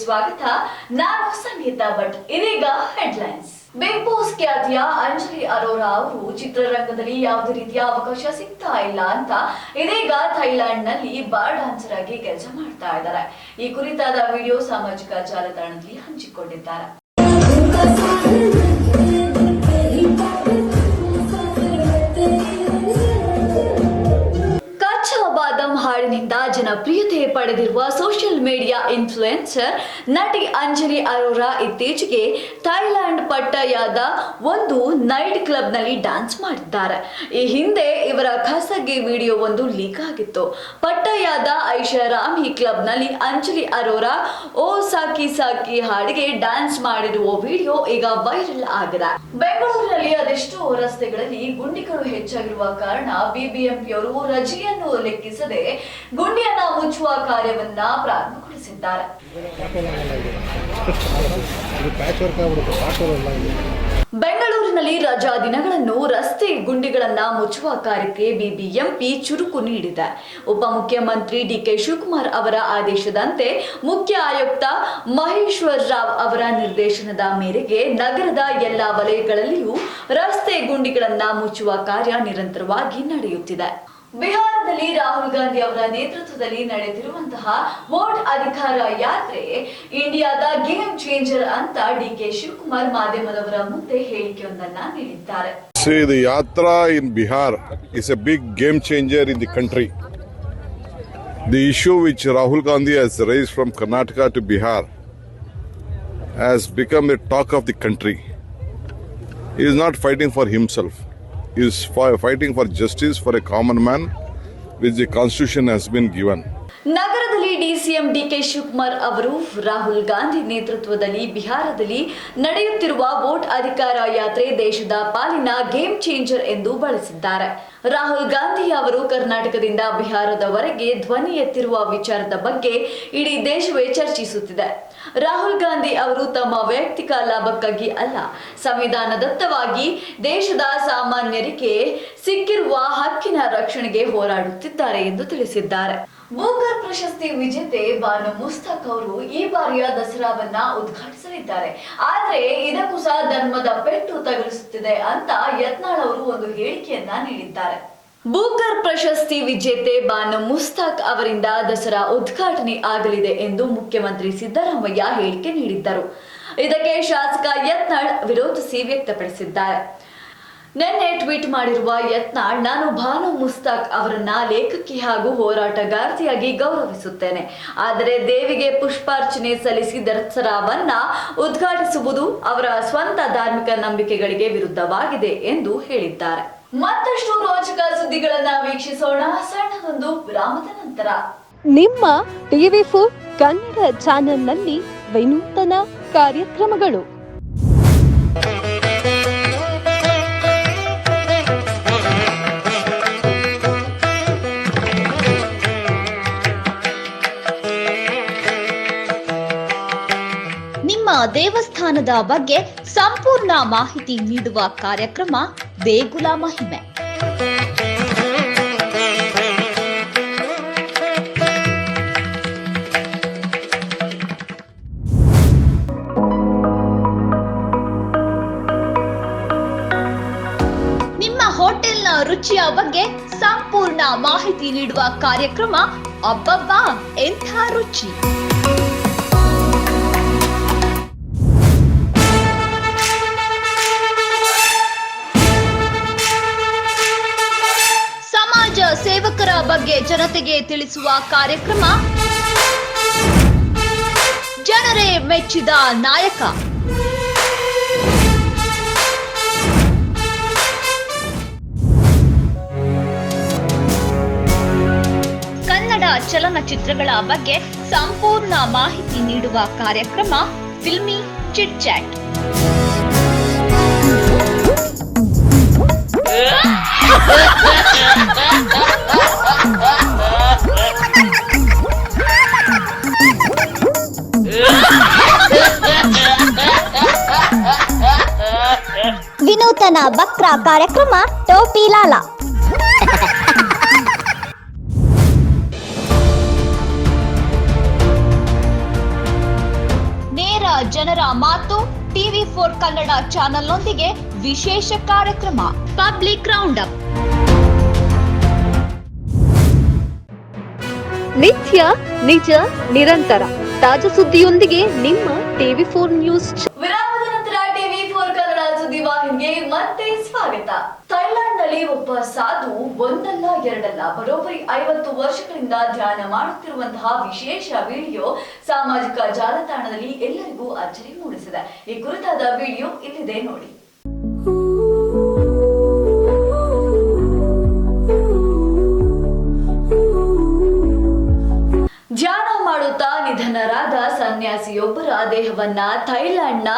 ಸ್ವಾಗತ. ನಾನು ಸಂಗೀತ ಭಟ್. ಇದೀಗ ಹೆಡ್ಲೈನ್ಸ್. ಬಿಗ್ ಬಾಸ್ ಖ್ಯಾತಿಯ ಅಂಜಲಿ ಅರೋರಾ ಅವರು ಚಿತ್ರರಂಗದಲ್ಲಿ ಯಾವುದೇ ರೀತಿಯ ಅವಕಾಶ ಸಿಗ್ತಾ ಇಲ್ಲ ಅಂತ ಇದೀಗ ಥೈಲ್ಯಾಂಡ್ ನಲ್ಲಿ ಬಾರ್ ಡಾನ್ಸರ್ ಆಗಿ ಕೆಲಸ ಮಾಡ್ತಾ ಇದ್ದಾರೆ. ಈ ಕುರಿತಾದ ವಿಡಿಯೋ ಸಾಮಾಜಿಕ ಜಾಲತಾಣದಲ್ಲಿ ಹಂಚಿಕೊಂಡಿದ್ದಾರೆ. ಹಾಡಿನಿಂದ ಜನಪ್ರಿಯತೆ ಪಡೆದಿರುವ ಸೋಷಿಯಲ್ ಮೀಡಿಯಾ ಇನ್ಫ್ಲುಯೆನ್ಸರ್ ನಟಿ ಅಂಜಲಿ ಅರೋರಾ ಇತ್ತೀಚೆಗೆ ಥೈಲ್ಯಾಂಡ್ ಪಟ್ಟಯಾದ ಒಂದು ನೈಟ್ ಕ್ಲಬ್ ನಲ್ಲಿ ಡ್ಯಾನ್ಸ್ ಮಾಡಿದ್ದಾರೆ. ಈ ಹಿಂದೆ ಇವರ ಖಾಸಗಿ ವಿಡಿಯೋ ಒಂದು ಲೀಕ್ ಆಗಿತ್ತು. ಪಟ್ಟಯಾದ ಐಷಾರಾಮಿ ಕ್ಲಬ್ ನಲ್ಲಿ ಅಂಜಲಿ ಅರೋರಾ ಓ ಸಾಕಿ ಸಾಕಿ ಹಾಡಿಗೆ ಡ್ಯಾನ್ಸ್ ಮಾಡಿರುವ ವಿಡಿಯೋ ಈಗ ವೈರಲ್ ಆಗಿದೆ. ಬೆಂಗಳೂರಿನಲ್ಲಿ ಅದೆಷ್ಟೋ ರಸ್ತೆಗಳಲ್ಲಿ ಗುಂಡಿಗಳು ಹೆಚ್ಚಾಗಿರುವ ಕಾರಣ ಬಿಬಿಎಂಪಿಯವರು ರಜೆಯನ್ನು ಲೆಕ್ಕಿಸದೆ ಗುಂಡಿಯನ್ನ ಮುಚ್ಚುವ ಕಾರ್ಯವನ್ನ ಪ್ರಾರಂಭಗೊಳಿಸಿದ್ದಾರೆ. ಬೆಂಗಳೂರಿನಲ್ಲಿ ರಜಾ ದಿನಗಳನ್ನು ರಸ್ತೆ ಗುಂಡಿಗಳನ್ನ ಮುಚ್ಚುವ ಕಾರ್ಯಕ್ಕೆ ಬಿಬಿಎಂಪಿ ಚುರುಕು ನೀಡಿದೆ. ಉಪಮುಖ್ಯಮಂತ್ರಿ ಡಿಕೆ ಶಿವಕುಮಾರ್ ಅವರ ಆದೇಶದಂತೆ ಮುಖ್ಯ ಆಯುಕ್ತ ಮಹೇಶ್ವರ್ ರಾವ್ ಅವರ ನಿರ್ದೇಶನದ ಮೇರೆಗೆ ನಗರದ ಎಲ್ಲಾ ವಲಯಗಳಲ್ಲಿಯೂ ರಸ್ತೆ ಗುಂಡಿಗಳನ್ನ ಮುಚ್ಚುವ ಕಾರ್ಯ ನಿರಂತರವಾಗಿ ನಡೆಯುತ್ತಿದೆ. ಬಿಹಾರದಲ್ಲಿ ರಾಹುಲ್ ಗಾಂಧಿ ಅವರ ನೇತೃತ್ವದಲ್ಲಿ ನಡೆದಿರುವಂತಹ ವೋಟ್ ಅಧಿಕಾರ ಯಾತ್ರೆ ಇಂಡಿಯಾದ ಗೇಮ್ ಚೇಂಜರ್ ಅಂತ ಡಿಕೆ ಶಿವಕುಮಾರ್ ಮಾಧ್ಯಮದವರ ಮುಂದೆ ಹೇಳಿಕೆಯೊಂದನ್ನ ನೀಡಿದ್ದಾರೆ. See, the Yatra in Bihar is a big game changer in the country. The issue which Rahul Gandhi has raised from Karnataka to Bihar has become the talk of the country. He is not fighting for himself. He is fighting for justice for a common man, which the constitution has been given. ನಗರದಲ್ಲಿ DCM DK Shivakumar ಅವರು ರಾಹುಲ್ ಗಾಂಧಿ ನೇತೃತ್ವದಲ್ಲಿ ಬಿಹಾರದಲ್ಲಿ ನಡೆಯುತ್ತಿರುವ vote ಅಧಿಕಾರ ಯಾತ್ರೆ ದೇಶದ ಪಾಲಿನ game changer ಎಂದು ಬಳಸಿದ್ದಾರೆ. ರಾಹುಲ್ ಗಾಂಧಿ ಅವರು ಕರ್ನಾಟಕದಿಂದ ಬಿಹಾರದವರೆಗೆ ಧ್ವನಿ ಎತ್ತಿರುವ ವಿಚಾರದ ಬಗ್ಗೆ ಇಡೀ ದೇಶವೇ ಚರ್ಚಿಸುತ್ತಿದೆ. ರಾಹುಲ್ ಗಾಂಧಿ ಅವರು ತಮ್ಮ ವೈಯಕ್ತಿಕ ಲಾಭಕ್ಕಾಗಿ ಅಲ್ಲ, ಸಂವಿಧಾನದತ್ತವಾಗಿ ದೇಶದ ಸಾಮಾನ್ಯರಿಗೆ ಸಿಕ್ಕಿರುವ ಹಕ್ಕಿನ ರಕ್ಷಣೆಗೆ ಹೋರಾಡುತ್ತಿದ್ದಾರೆ ಎಂದು ತಿಳಿಸಿದ್ದಾರೆ. ಬೂಕರ್ ಪ್ರಶಸ್ತಿ ವಿಜೇತೆ ಬಾನು ಮುಸ್ತಾಕ್ ಅವರು ಈ ಬಾರಿಯ ದಸರಾವನ್ನ ಉದ್ಘಾಟಿಸಲಿದ್ದಾರೆ. ಆದ್ರೆ ಇದಕ್ಕೂ ಸಹ ಧರ್ಮದ ಪೆಟ್ಟು ತಗುಲಿಸುತ್ತಿದೆ ಅಂತ ಯತ್ನಾಳ್ ಅವರು ಒಂದು ಹೇಳಿಕೆಯನ್ನ ನೀಡಿದ್ದಾರೆ. ಬೂಕರ್ ಪ್ರಶಸ್ತಿ ವಿಜೇತೆ ಬಾನು ಮುಸ್ತಾಕ್ ಅವರಿಂದ ದಸರಾ ಉದ್ಘಾಟನೆ ಆಗಲಿದೆ ಎಂದು ಮುಖ್ಯಮಂತ್ರಿ ಸಿದ್ದರಾಮಯ್ಯ ಹೇಳಿಕೆ ನೀಡಿದ್ದರು. ಇದಕ್ಕೆ ಶಾಸಕ ಯತ್ನಾಳ್ ವಿರೋಧಿಸಿ ವ್ಯಕ್ತಪಡಿಸಿದ್ದಾರೆ. ನಿನ್ನೆ ಟ್ವೀಟ್ ಮಾಡಿರುವ ಯತ್ನಾಳ್, ನಾನು ಬಾನು ಮುಸ್ತಾಕ್ ಅವರನ್ನ ಲೇಖಕಿ ಹಾಗೂ ಹೋರಾಟಗಾರ್ತಿಯಾಗಿ ಗೌರವಿಸುತ್ತೇನೆ. ಆದರೆ ದೇವಿಗೆ ಪುಷ್ಪಾರ್ಚನೆ ಸಲ್ಲಿಸಿ ದಸರಾವನ್ನ ಉದ್ಘಾಟಿಸುವುದು ಅವರ ಸ್ವಂತ ಧಾರ್ಮಿಕ ನಂಬಿಕೆಗಳಿಗೆ ವಿರುದ್ಧವಾಗಿದೆ ಎಂದು ಹೇಳಿದ್ದಾರೆ. ಮತ್ತಷ್ಟು ರೋಚಕ ಸುದ್ದಿಗಳನ್ನ ವೀಕ್ಷಿಸೋಣ ಸಣ್ಣದೊಂದು ವಿರಾಮದ ನಂತರ. ನಿಮ್ಮ ಟಿವಿ4 ಕನ್ನಡ ಚಾನೆಲ್ನಲ್ಲಿ ವಿನೂತನ ಕಾರ್ಯಕ್ರಮಗಳು. ನಿಮ್ಮ ದೇವಸ್ಥಾನದ ಬಗ್ಗೆ ಸಂಪೂರ್ಣ ಮಾಹಿತಿ ನೀಡುವ ಕಾರ್ಯಕ್ರಮ ದೇಗುಲ ಮಹಿಮೆ. ನಿಮ್ಮ ಹೋಟೆಲ್ನ ರುಚಿಯ ಬಗ್ಗೆ ಸಂಪೂರ್ಣ ಮಾಹಿತಿ ನೀಡುವ ಕಾರ್ಯಕ್ರಮ ಅಬ್ಬಬ್ಬಾ ಎಂಥ ರುಚಿ. ಸೇವಕರ ಬಗ್ಗೆ ಜನತೆಗೆ ತಿಳಿಸುವ ಕಾರ್ಯಕ್ರಮ ಜನರೇ ಮೆಚ್ಚಿದ ನಾಯಕ. ಕನ್ನಡ ಚಲನಚಿತ್ರಗಳ ಬಗ್ಗೆ ಸಂಪೂರ್ಣ ಮಾಹಿತಿ ನೀಡುವ ಕಾರ್ಯಕ್ರಮ ಫಿಲ್ಮಿ ಚಿಟ್ ಚಾಟ್. ವಿನೂತನ ವಕ್ರ ಕಾರ್ಯಕ್ರಮ ಟೋಪಿ ಲಾಲಾ. ಜನರ ಮಾತು TV4 ಕನ್ನಡ ಚಾನೆಲ್ನೊಂದಿಗೆ ವಿಶೇಷ ಕಾರ್ಯಕ್ರಮ ಪಬ್ಲಿಕ್ ರೌಂಡ್ ಅಪ್. ನಿತ್ಯ ನಿಜ ನಿರಂತರ ತಾಜಾ ಸುದ್ದಿಯೊಂದಿಗೆ ನಿಮ್ಮ TV4 ನ್ಯೂಸ್. ವಿರಾಮದ ನಂತರ TV4 ಕನ್ನಡ ಸುದ್ದಿವಾಹಿನಿಗೆ ಮತ್ತೆ ಸ್ವಾಗತ. ಥೈಲ್ಯಾಂಡ್ನಲ್ಲಿ ಒಬ್ಬ ಸಾಧು ಒಂದಲ್ಲ ಎರಡಲ್ಲ ಬರೋಬ್ಬರಿ 50 ವರ್ಷಗಳಿಂದ ಧ್ಯಾನ ಮಾಡುತ್ತಿರುವಂತಹ ವಿಶೇಷ ವಿಡಿಯೋ ಸಾಮಾಜಿಕ ಜಾಲತಾಣದಲ್ಲಿ ಎಲ್ಲರಿಗೂ ಅಚ್ಚರಿ ಮೂಡಿಸಿದೆ. ಈ ಕುರಿತಾದ ವಿಡಿಯೋ ಇಲ್ಲಿದೆ ನೋಡಿ. ಧ್ಯಾನ ಮಾಡುತ್ತಾ ನಿಧನರಾದ ಸನ್ಯಾಸಿಯೊಬ್ಬರ ದೇಹವನ್ನ ಥೈಲ್ಯಾಂಡ್ನ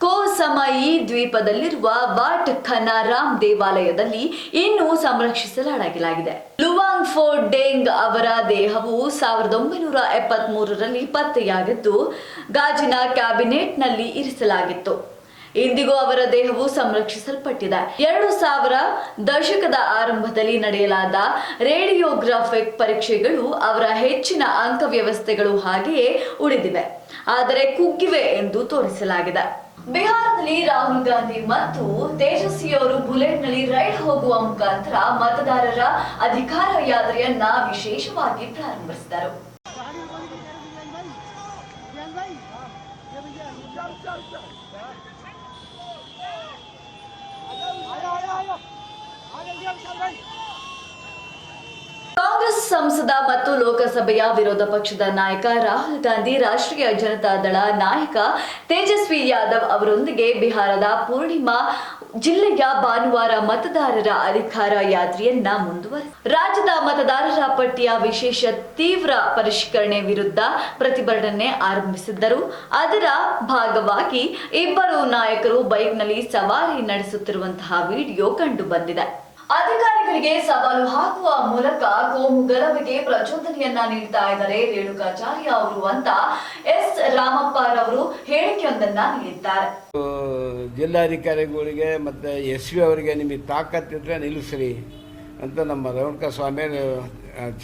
ಕೋ ಸಮಯಿ ದ್ವೀಪದಲ್ಲಿರುವ ವಾಟ್ ಖನಾರಾಮ್ ದೇವಾಲಯದಲ್ಲಿ ಇನ್ನೂ ಸಂರಕ್ಷಿಸಲಾಗಿದೆ. ಲುವಾಂಗ್ ಫೋ ಡೆಂಗ್ ಅವರ ದೇಹವು 1973ರಲ್ಲಿ ಪತ್ತೆಯಾಗಿದ್ದು ಗಾಜಿನ ಕ್ಯಾಬಿನೆಟ್ನಲ್ಲಿ ಇರಿಸಲಾಗಿತ್ತು. ಇಂದಿಗೂ ಅವರ ದೇಹವು ಸಂರಕ್ಷಿಸಲ್ಪಟ್ಟಿದೆ. 2000 ದಶಕದ ಆರಂಭದಲ್ಲಿ ನಡೆಯಲಾದ ರೇಡಿಯೋಗ್ರಾಫಿಕ್ ಪರೀಕ್ಷೆಗಳು ಅವರ ಹೆಚ್ಚಿನ ಅಂಗವ್ಯವಸ್ಥೆಗಳು ಹಾಗೆಯೇ ಉಳಿದಿವೆ, ಆದರೆ ಕುಗ್ಗಿವೆ ಎಂದು ತೋರಿಸಲಾಗಿದೆ. ಬಿಹಾರದಲ್ಲಿ ರಾಹುಲ್ ಗಾಂಧಿ ಮತ್ತು ತೇಜಸ್ವಿಯವರು ಬುಲೆಟ್ನಲ್ಲಿ ರೈಡ್ ಹೋಗುವ ಮುಖಾಂತರ ಮತದಾರರ ಅಧಿಕಾರ ಯಾತ್ರೆಯನ್ನ ವಿಶೇಷವಾಗಿ ಪ್ರಾರಂಭಿಸಿದರು. ಕಾಂಗ್ರೆಸ್ ಸಂಸದ ಮತ್ತು ಲೋಕಸಭೆಯ ವಿರೋಧ ಪಕ್ಷದ ನಾಯಕ ರಾಹುಲ್ ಗಾಂಧಿ ರಾಷ್ಟ್ರೀಯ ಜನತಾ ದಳ ನಾಯಕ ತೇಜಸ್ವಿ ಯಾದವ್ ಅವರೊಂದಿಗೆ ಬಿಹಾರದ ಪೂರ್ಣಿಮಾ ಜಿಲ್ಲೆಯ ಭಾನುವಾರ ಮತದಾರರ ಅಧಿಕಾರ ಯಾತ್ರೆಯನ್ನ ಮುಂದುವರೆಸಿದರು. ರಾಜ್ಯದ ಮತದಾರರ ಪಟ್ಟಿಯ ವಿಶೇಷ ತೀವ್ರ ಪರಿಷ್ಕರಣೆ ವಿರುದ್ಧ ಪ್ರತಿಭಟನೆ ಆರಂಭಿಸಿದ್ದರು. ಅದರ ಭಾಗವಾಗಿ ಇಬ್ಬರು ನಾಯಕರು ಬೈಕ್ನಲ್ಲಿ ಸವಾರಿ ನಡೆಸುತ್ತಿರುವಂತಹ ವಿಡಿಯೋ ಕಂಡು ಬಂದಿದೆ. ಅಧಿಕಾರಿಗಳಿಗೆ ಸವಾಲು ಹಾಕುವ ಮೂಲಕ ಕೋಮು ಗಲಭೆಗೆ ಪ್ರಚೋದನೆಯನ್ನ ನೀಡ್ತಾ ಇದ್ದಾರೆ ರೇಣುಕಾಚಾರ್ಯ ಅವರು ಅಂತ ಎಸ್ ರಾಮಪ್ಪರವರು ಹೇಳಿಕೆಯೊಂದನ್ನ ನೀಡಿದ್ದಾರೆ. ಜಿಲ್ಲಾಧಿಕಾರಿಗಳಿಗೆ ಮತ್ತು SP ಅವರಿಗೆ ನಿಮಗೆ ತಾಕತ್ತಿದ್ರೆ ನಿಲ್ಲಿಸ್ರಿ ಅಂತ ನಮ್ಮ ರೇಣುಕಾ ಸ್ವಾಮಿ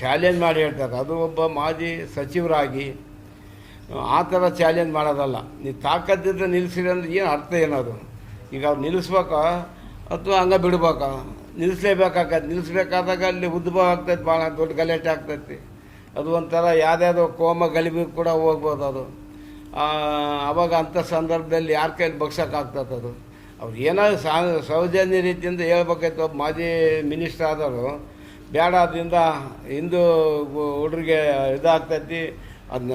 ಚಾಲೆಂಜ್ ಮಾಡಿ ಹೇಳ್ತಾರೆ. ಅದು ಒಬ್ಬ ಮಾಜಿ ಸಚಿವರಾಗಿ ಆ ಥರ ಚಾಲೆಂಜ್ ಮಾಡೋದಲ್ಲ. ನೀವು ತಾಕತ್ತಿದ್ರೆ ನಿಲ್ಲಿಸ್ರಿ ಅಂದ್ರೆ ಏನು ಅರ್ಥ ಏನದು? ಈಗ ಅವ್ರು ನಿಲ್ಲಿಸ್ಬೇಕಾ ಅಥವಾ ಹಂಗೆ ಬಿಡ್ಬೇಕಾ? ನಿಲ್ಲಿಸ್ಲೇಬೇಕಾಗತ್ತೆ. ನಿಲ್ಲಿಸ್ಬೇಕಾದಾಗ ಅಲ್ಲಿ ಉದ್ಭವ ಆಗ್ತೈತೆ, ಭಾಳ ದೊಡ್ಡ ಗಲಾಟೆ ಆಗ್ತೈತಿ. ಅದು ಒಂಥರ ಯಾವುದ್ಯಾವುದೋ ಕೋಮ ಗಲಿಬಿಗೆ ಕೂಡ ಹೋಗ್ಬೋದು. ಅದು ಆವಾಗ ಅಂಥ ಸಂದರ್ಭದಲ್ಲಿ ಯಾರ ಕೈಲಿ ಬಗ್ಸೋಕ್ಕಾಗ್ತದೆ? ಅದು ಅವ್ರು ಏನೋ ಸೌಜನ್ಯ ರೀತಿಯಿಂದ ಹೇಳ್ಬೇಕಾಯ್ತು. ಒಬ್ಬ ಮಾಜಿ ಮಿನಿಸ್ಟರ್ ಆದವರು ಬೇಡ ಅದರಿಂದ ಹಿಂದೂ ಹುಡುಗರಿಗೆ ಇದಾಗ್ತೈತಿ, ಅದನ್ನ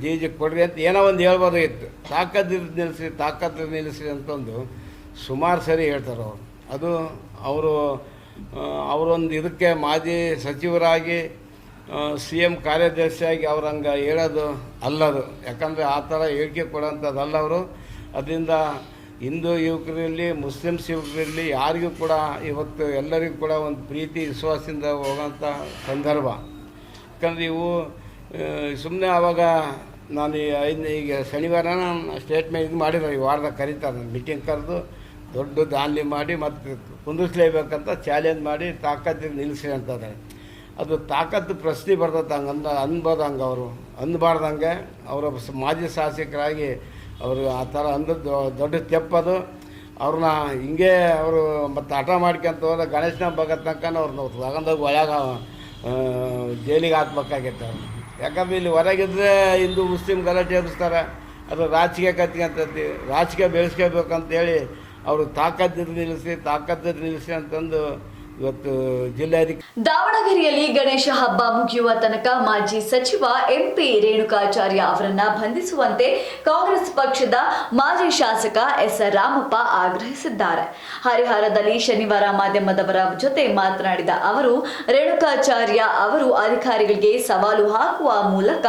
ಜೀಜಿ ಕೊಡ್ರಿ ಅಂತ ಏನೋ ಒಂದು ಹೇಳ್ಬೋದಾಗಿತ್ತು. ತಾಕತ್ತು ನಿಲ್ಲಿಸ್ರಿ ಅಂತಂದು ಸುಮಾರು ಸರಿ ಹೇಳ್ತಾರೆ ಅವರು. ಅದು ಅವರೊಂದು ಇದಕ್ಕೆ ಮಾಜಿ ಸಚಿವರಾಗಿ CM ಕಾರ್ಯದರ್ಶಿಯಾಗಿ ಅವ್ರು ಹಂಗೆ ಹೇಳೋದು ಅಲ್ಲದು. ಯಾಕಂದರೆ ಆ ಥರ ಹೇಳಿಕೆ ಕೊಡೋಂಥದ್ದಲ್ಲ ಅವರು. ಅದರಿಂದ ಹಿಂದೂ ಯುವಕರಲ್ಲಿ ಮುಸ್ಲಿಮ್ಸ್ ಯುವಕರಲ್ಲಿ ಯಾರಿಗೂ ಕೂಡ ಇವತ್ತು ಎಲ್ಲರಿಗೂ ಕೂಡ ಒಂದು ಪ್ರೀತಿ ವಿಶ್ವಾಸದಿಂದ ಹೋಗೋಂಥ ಸಂದರ್ಭ. ಯಾಕಂದರೆ ಇವು ಸುಮ್ಮನೆ ಆವಾಗ ನಾನು ಈಗ ಶನಿವಾರ ಸ್ಟೇಟ್ಮೆಂಟ್ ಇದು ಮಾಡಿದ್ರು. ಈ ವಾರದಾಗ ಕರೀತಾರೆ, ಮೀಟಿಂಗ್ ಕರೆದು ದೊಡ್ಡ ದಾನ್ಲಿ ಮಾಡಿ ಮತ್ತು ಕುಂದಿಸ್ಲೇಬೇಕಂತ ಚಾಲೆಂಜ್ ಮಾಡಿ ತಾಕತ್ತಿಗೆ ನಿಲ್ಲಿಸಿ ಅಂತಂದರೆ ಅದು ತಾಕತ್ತು ಪ್ರಶ್ನೆ ಬರ್ತದೆ. ಹಂಗೆ ಅನ್ಬೋದು, ಹಂಗೆ ಅವರು ಅಂದಬಾರ್ದಂಗೆ ಅವರ ಮಾಜಿ ಶಾಸಕರಾಗಿ ಅವರು ಆ ಥರ ಅಂದದ್ದು ದೊಡ್ಡ ತೆಪ್ಪದು. ಅವ್ರನ್ನ ಹಿಂಗೆ ಅವರು ಮತ್ತು ಹಠ ಮಾಡ್ಕೊಂತ ಹೋದ ಗಣೇಶನ ಭಗತ್ ತನಕ ಅವ್ರನ್ನ ತಗೊಂಡೋಗಿ ಒಳಗೆ ಜೈಲಿಗೆ ಹಾಕ್ಬೇಕಾಗಿತ್ತು ಅವ್ರು. ಯಾಕಂದರೆ ಇಲ್ಲಿ ಹೊರಗಿದ್ರೆ ಹಿಂದೂ ಮುಸ್ಲಿಂ ಗಲಾಟೆ ಎದುರಿಸ್ತಾರೆ. ಅದು ರಾಜಕೀಯ ಕತ್ಕೊಂತೈತಿ, ರಾಜಕೀಯ ಬೆಳೆಸ್ಕೋಬೇಕಂತೇಳಿ ಅವರು ತಾಕತ್ತಿದ್ರೆ ನಿಲ್ಲಿಸಿ ಅಂತಂದು ಇವತ್ತು ಜಿಲ್ಲಾಧಿಕಾರಿ. ದಾವಣಗೆರೆಯಲ್ಲಿ ಗಣೇಶ ಹಬ್ಬ ಮುಗಿಯುವ ತನಕ ಮಾಜಿ ಸಚಿವ MP ರೇಣುಕಾಚಾರ್ಯ ಅವರನ್ನ ಬಂಧಿಸುವಂತೆ ಕಾಂಗ್ರೆಸ್ ಪಕ್ಷದ ಮಾಜಿ ಶಾಸಕ ಎಸ್ ರಾಮಪ್ಪ ಆಗ್ರಹಿಸಿದ್ದಾರೆ. ಹರಿಹರದಲ್ಲಿ ಶನಿವಾರ ಮಾಧ್ಯಮದವರ ಜೊತೆ ಮಾತನಾಡಿದ ಅವರು, ರೇಣುಕಾಚಾರ್ಯ ಅವರು ಅಧಿಕಾರಿಗಳಿಗೆ ಸವಾಲು ಹಾಕುವ ಮೂಲಕ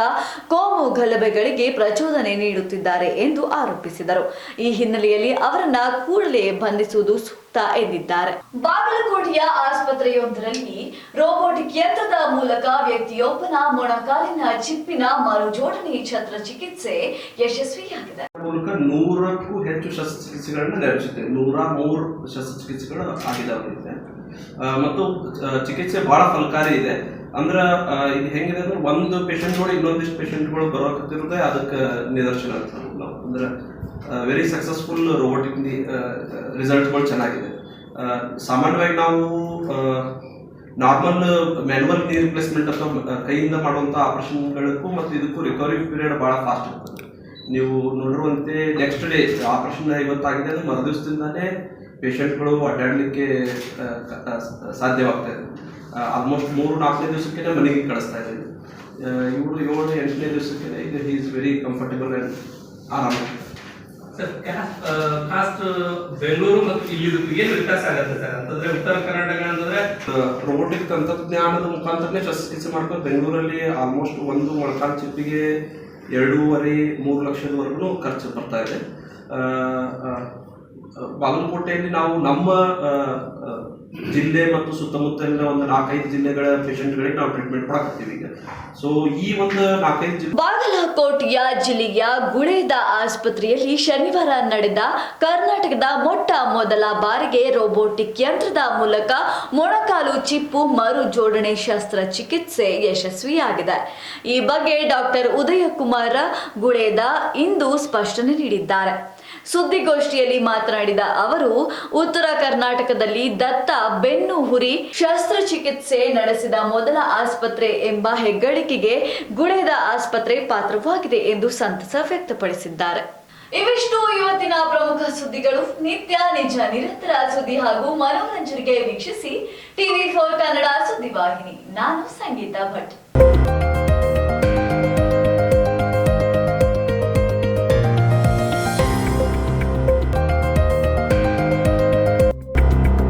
ಕೋಮು ಗಲಭೆಗಳಿಗೆ ಪ್ರಚೋದನೆ ನೀಡುತ್ತಿದ್ದಾರೆ ಎಂದು ಆರೋಪಿಸಿದರು. ಈ ಹಿನ್ನೆಲೆಯಲ್ಲಿ ಅವರನ್ನ ಕೂಡಲೇ ಬಂಧಿಸುವುದು ಸೂಕ್ತ ಎಂದಿದ್ದಾರೆ. ಬಾಗಲಕೋಟೆಯ ಆಸ್ಪತ್ರೆಯೊಂದರಲ್ಲಿ ರೋಬೋಟಿಕ್ ಯಂತ್ರದ ಮೂಲಕ ವ್ಯಕ್ತಿಯೊಬ್ಬನ ಮೊಣಕಾಲಿನ ಚಿಪ್ಪಿನ ಮರುಜೋಡಣೆ ಶಸ್ತ್ರಚಿಕಿತ್ಸೆ ಯಶಸ್ವಿಯಾಗಿದೆ. 100ಕ್ಕೂ ಹೆಚ್ಚು ಶಸ್ತ್ರಚಿಕಿತ್ಸೆಗಳನ್ನು ನೆರವೇರಿಸಿದೆ. 103 ಶಸ್ತ್ರಚಿಕಿತ್ಸೆಗಳು ಆಗಿದ್ದಾವೆ ಮತ್ತು ಚಿಕಿತ್ಸೆ ಬಹಳ ಫಲಕಾರಿ ಇದೆ. ಅಂದ್ರೆ ಇದು ಹೆಂಗಿದೆ ಅಂದ್ರೆ ಒಂದು ಪೇಷಂಟ್ಗಳು ಇನ್ನೊಂದಿಷ್ಟು ಪೇಷಂಟ್ಗಳು ಬರೋಕತ್ತಿರೋದೇ ಅದಕ್ಕೆ ನಿದರ್ಶನ ಅಂತ ನಾವು ಅಂದ್ರೆ ವೆರಿ ಸಕ್ಸಸ್ಫುಲ್ ರೋಬೋಟಿಕ್ ರಿಸಲ್ಟ್ಗಳು ಚೆನ್ನಾಗಿದೆ. ಸಾಮಾನ್ಯವಾಗಿ ನಾವು ನಾರ್ಮಲ್ ಮ್ಯಾನ್ಯುವಲ್ ನೀ ರಿಪ್ಲೇಸ್ಮೆಂಟ್ ಅಥವಾ ಕೈಯಿಂದ ಮಾಡುವಂಥ ಆಪರೇಷನ್ಗಳಿಗೂ ಮತ್ತು ಇದಕ್ಕೂ ರಿಕವರಿ ಪೀರಿಯಡ್ ಭಾಳ ಫಾಸ್ಟ್ ಇರ್ತದೆ. ನೀವು ನೋಡಿರುವಂತೆ ನೆಕ್ಸ್ಟ್ ಡೇ ಆಪರೇಷನ್ ಇವತ್ತಾಗಿದೆ ಅಂದರೆ ಮರುದಿವಸದಿಂದಾನೇ ಪೇಷಂಟ್ಗಳು ಅಡ್ಡಾಡಲಿಕ್ಕೆ ಸಾಧ್ಯವಾಗ್ತಾ ಇದೆ. ಆಲ್ಮೋಸ್ಟ್ 3-4 ದಿವಸಕ್ಕೆ ಮನೆಗೆ ಕಳಿಸ್ತಾ ಇದ್ದೀವಿ. ಇವರು 7-8ನೇ ದಿವಸಕ್ಕೆ ಈಗ he is very comfortable and ಆರಾಮ. ಸರ್ ಕಾಸ್ಟ್ ಬೆಂಗಳೂರು ಮತ್ತು ಇಲ್ಲಿ ಏನು ವ್ಯತ್ಯಾಸ ಆಗುತ್ತೆ ಸರ್ ಅಂತಂದ್ರೆ ಉತ್ತರ ಕರ್ನಾಟಕ ಅಂತಂದ್ರೆ ರೋಬೋಟಿಕ್ ತಂತ್ರಜ್ಞಾನದ ಮುಖಾಂತರನೇ ಶಸ್ತ್ರಚಿಕಿತ್ಸೆ ಮಾಡ್ಕೊಂಡು ಬೆಂಗಳೂರಲ್ಲಿ ಆಲ್ಮೋಸ್ಟ್ ಒಂದು ಮೊಳಕಾಲು ಚಿಪ್ಪಿಗೆ 2.5-3 ಲಕ್ಷದವರೆಗೂ ಖರ್ಚು ಬರ್ತಾ ಇದೆ. ಬಾಗಲಕೋಟೆಯಲ್ಲಿ ನಾವು ನಮ್ಮ ಜಿಲ್ಲೆ ಮತ್ತು ಸುತ್ತಮುತ್ತಲಿನ ಒಂದು 4-5 ಜಿಲ್ಲೆಗಳ ಪೇಷಂಟ್ಗಳಿಗೆ ನಾವು ಟ್ರೀಟ್ಮೆಂಟ್ ಕೊಡಕತ್ತೀವಿ ಈಗ. ಸೊ ಈ ಒಂದು 4-5 ಜಿಲ್ಲೆ ಬಾಗಲಕೋಟೆಯ ಜಿಲ್ಲೆಯ ಗುಳೇದ ಆಸ್ಪತ್ರೆಯಲ್ಲಿ ಶನಿವಾರ ನಡೆದ ಕರ್ನಾಟಕದ ಮೊಟ್ಟ ಮೊದಲ ಬಾರಿಗೆ ರೋಬೋಟಿಕ್ ಯಂತ್ರದ ಮೂಲಕ ಮೊಣಕಾಲು ಚಿಪ್ಪು ಮರು ಜೋಡಣೆ ಶಸ್ತ್ರಚಿಕಿತ್ಸೆ ಯಶಸ್ವಿಯಾಗಿದೆ. ಈ ಬಗ್ಗೆ ಡಾಕ್ಟರ್ ಉದಯಕುಮಾರ ಗುಳೇದ ಇಂದು ಸ್ಪಷ್ಟನೆ ನೀಡಿದ್ದಾರೆ. ಸುದ್ದಿಗೋಷ್ಠಿಯಲ್ಲಿ ಮಾತನಾಡಿದ ಅವರು, ಉತ್ತರ ಕರ್ನಾಟಕದಲ್ಲಿ ದತ್ತ ಬೆನ್ನು ಹುರಿ ಶಸ್ತ್ರಚಿಕಿತ್ಸೆ ನಡೆಸಿದ ಮೊದಲ ಆಸ್ಪತ್ರೆ ಎಂಬ ಹೆಗ್ಗಳಿಕೆಗೆ ಗುಳೇದ ಆಸ್ಪತ್ರೆ ಪಾತ್ರವಾಗಿದೆ ಎಂದು ಸಂತಸ ವ್ಯಕ್ತಪಡಿಸಿದ್ದಾರೆ. ಇವಿಷ್ಟು ಇವತ್ತಿನ ಪ್ರಮುಖ ಸುದ್ದಿಗಳು. ನಿತ್ಯ ನಿಜ ನಿರಂತರ ಸುದ್ದಿ ಹಾಗೂ ಮನೋರಂಜನೆಗೆ ವೀಕ್ಷಿಸಿ TV4 ಕನ್ನಡ ಸುದ್ದಿವಾಹಿನಿ. ನಾನು ಸಂಗೀತಾ ಭಟ್.